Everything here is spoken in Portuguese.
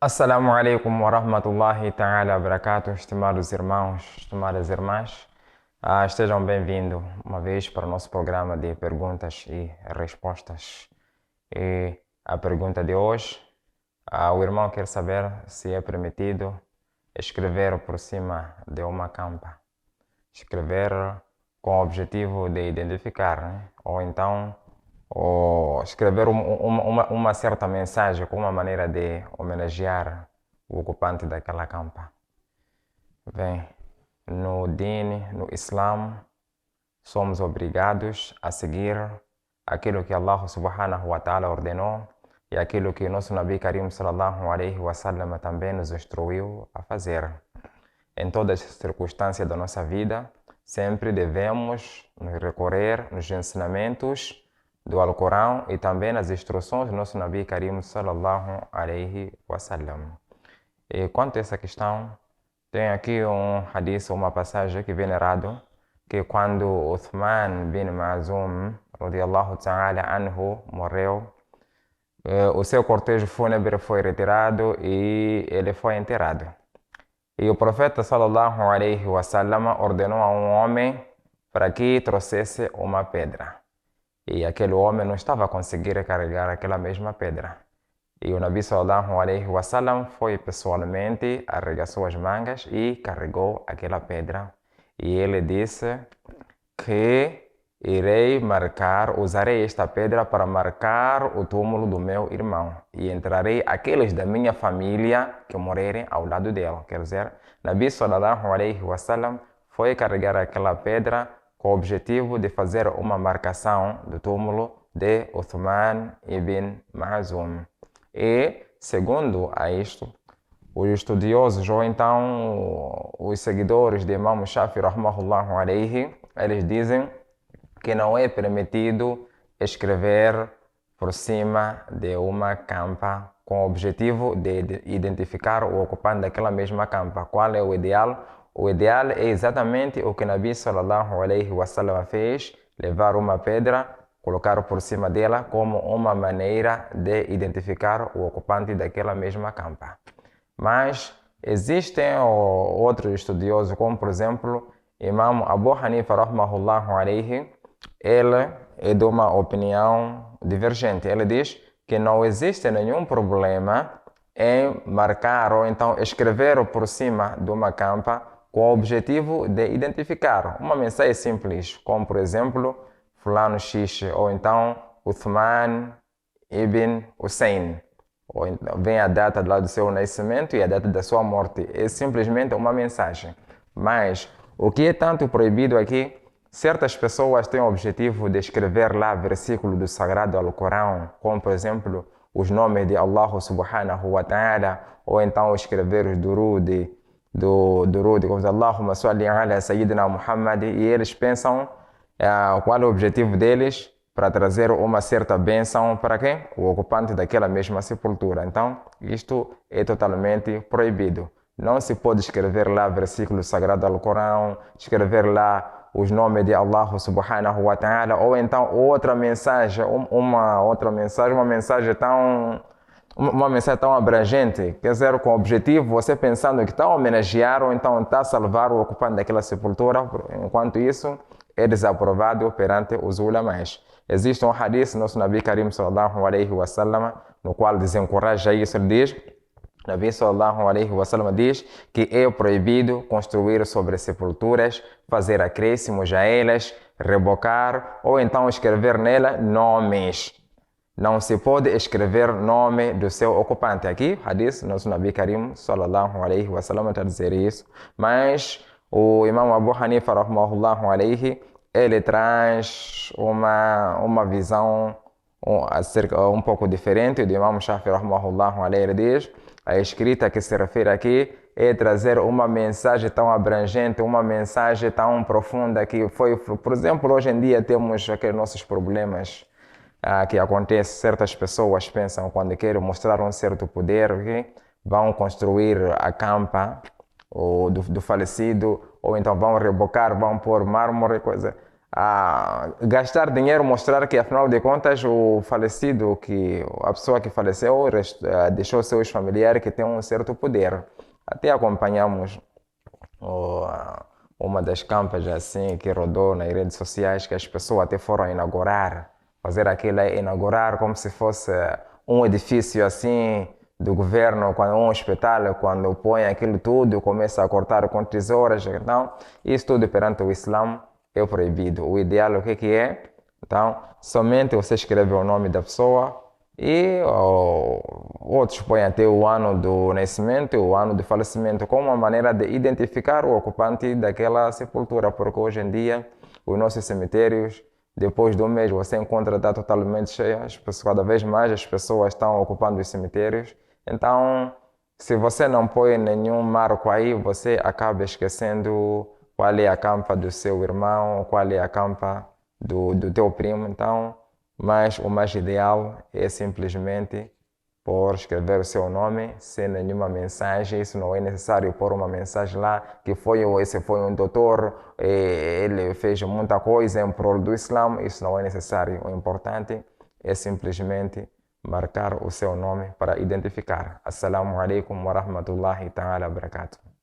Assalamu alaikum wa rahmatullahi ta'ala wa barakatuh, estimados irmãos, estimadas irmãs. Estejam bem-vindos uma vez para o nosso programa de perguntas e respostas. E a pergunta de hoje, o irmão quer saber se é permitido escrever por cima de uma campa. Escrever com o objetivo de identificar, né? Ou então escrever uma certa mensagem com uma maneira de homenagear o ocupante daquela campa. Bem, no Din, no Islã, somos obrigados a seguir aquilo que Allah subhanahu wa ta'ala ordenou e aquilo que nosso Nabi Karim sallallahu alaihi wasallam também nos instruiu a fazer. Em todas as circunstâncias da nossa vida, sempre devemos recorrer nos ensinamentos do Alcorão e também nas instruções do nosso Nabi Karim sallallahu alaihi wasallam. E quanto a essa questão, tem aqui um hadith, uma passagem que vem narrado, que quando Uthman bin Mazum, radiyallahu ta'ala anhu, morreu, o seu cortejo fúnebre foi retirado e ele foi enterrado. E o profeta sallallahu alaihi wasallam ordenou a um homem para que trouxesse uma pedra. E aquele homem não estava a conseguir carregar aquela mesma pedra. E o Nabi sallallahu alaihi wasallam foi pessoalmente, arregaçou as mangas e carregou aquela pedra. E ele disse que usarei esta pedra para marcar o túmulo do meu irmão. E entrarei aqueles da minha família que morrerem ao lado dele. Quer dizer, Nabi sallallahu alaihi wasallam foi carregar aquela pedra com o objetivo de fazer uma marcação do túmulo de Uthman ibn Mazum. E, segundo a isto, os estudiosos ou então os seguidores de Imam Shafi rahmahullahu alaihi, eles dizem que não é permitido escrever por cima de uma campa com o objetivo de identificar o ocupante daquela mesma campa. Qual é o ideal? O ideal é exatamente o que Nabi sallallahu alaihi wasallam fez, levar uma pedra, colocar por cima dela como uma maneira de identificar o ocupante daquela mesma campa. Mas existem outros estudiosos, como por exemplo, Imam Abu Hanifa rahmahullahu alaihi, ele é de uma opinião divergente. Ele diz que não existe nenhum problema em marcar ou então escrever por cima de uma campa com o objetivo de identificar uma mensagem simples, como por exemplo, fulano X, ou então Uthman ibn Hussein, ou então, vem a data lá do seu nascimento e a data da sua morte. É simplesmente uma mensagem. Mas o que é tanto proibido aqui, certas pessoas têm o objetivo de escrever lá versículos do Sagrado Alcorão, como por exemplo, os nomes de Allah subhanahu wa ta'ala, ou então escrever os durud, como Allahumma salli ala Sayyidina Muhammad, e eles pensam qual é o objetivo deles para trazer uma certa bênção para quem? O ocupante daquela mesma sepultura. Então, isto é totalmente proibido. Não se pode escrever lá versículos sagrados do Corão, escrever lá os nomes de Allah subhanahu wa ta'ala, ou então outra mensagem, uma mensagem tão abrangente, quer dizer, com o objetivo, você pensando que está a homenagear ou então está a salvar o ocupante daquela sepultura, enquanto isso é desaprovado perante os ulamás. Existe um hadith, nosso Nabi Karim sallallahu alaihi wasallam, no qual desencoraja isso, ele diz, Nabi sallallahu alaihi wasallam diz que é proibido construir sobre sepulturas, fazer acréscimos a elas, rebocar ou então escrever nela nomes. Não se pode escrever nome do seu ocupante. Aqui, hadith, nosso Nabi Karim sallallahu alaihi wasallam está a dizer isso, mas o Imam Abu Hanifa rahmahullahu alaihi, ele traz uma visão um pouco diferente do Imam Shafi rahmahullahu alaihi. Ele diz, a escrita que se refere aqui é trazer uma mensagem tão abrangente, uma mensagem tão profunda que foi, por exemplo, hoje em dia temos aqueles nossos problemas que acontece, certas pessoas pensam quando querem mostrar um certo poder, que vão construir a campa do falecido, ou então vão rebocar, vão pôr mármore, coisa. gastar dinheiro, mostrar que afinal de contas o falecido, que a pessoa que faleceu deixou seus familiares que têm um certo poder. Até acompanhamos uma das campas assim que rodou nas redes sociais que as pessoas até foram inaugurar, fazer aquilo, inaugurar como se fosse um edifício assim do governo, quando um hospital, quando põe aquilo tudo, começa a cortar com tesouras. Então, isso tudo perante o Islã é proibido. O ideal o que é? Então, somente você escreve o nome da pessoa e outros põem até o ano do nascimento e o ano do falecimento como uma maneira de identificar o ocupante daquela sepultura, porque hoje em dia os nossos cemitérios, depois do mês, você encontra está totalmente cheio, cada vez mais as pessoas estão ocupando os cemitérios. Então, se você não põe nenhum marco aí, você acaba esquecendo qual é a campa do seu irmão, qual é a campa do teu primo. Então, mas o mais ideal é simplesmente por escrever o seu nome sem nenhuma mensagem. Isso não é necessário pôr uma mensagem lá que esse foi um doutor, ele fez muita coisa em prol do Islã. Isso não é necessário. O importante é simplesmente marcar o seu nome para identificar. Assalamu alaikum wa rahmatullahi ta'ala wa barakatuh.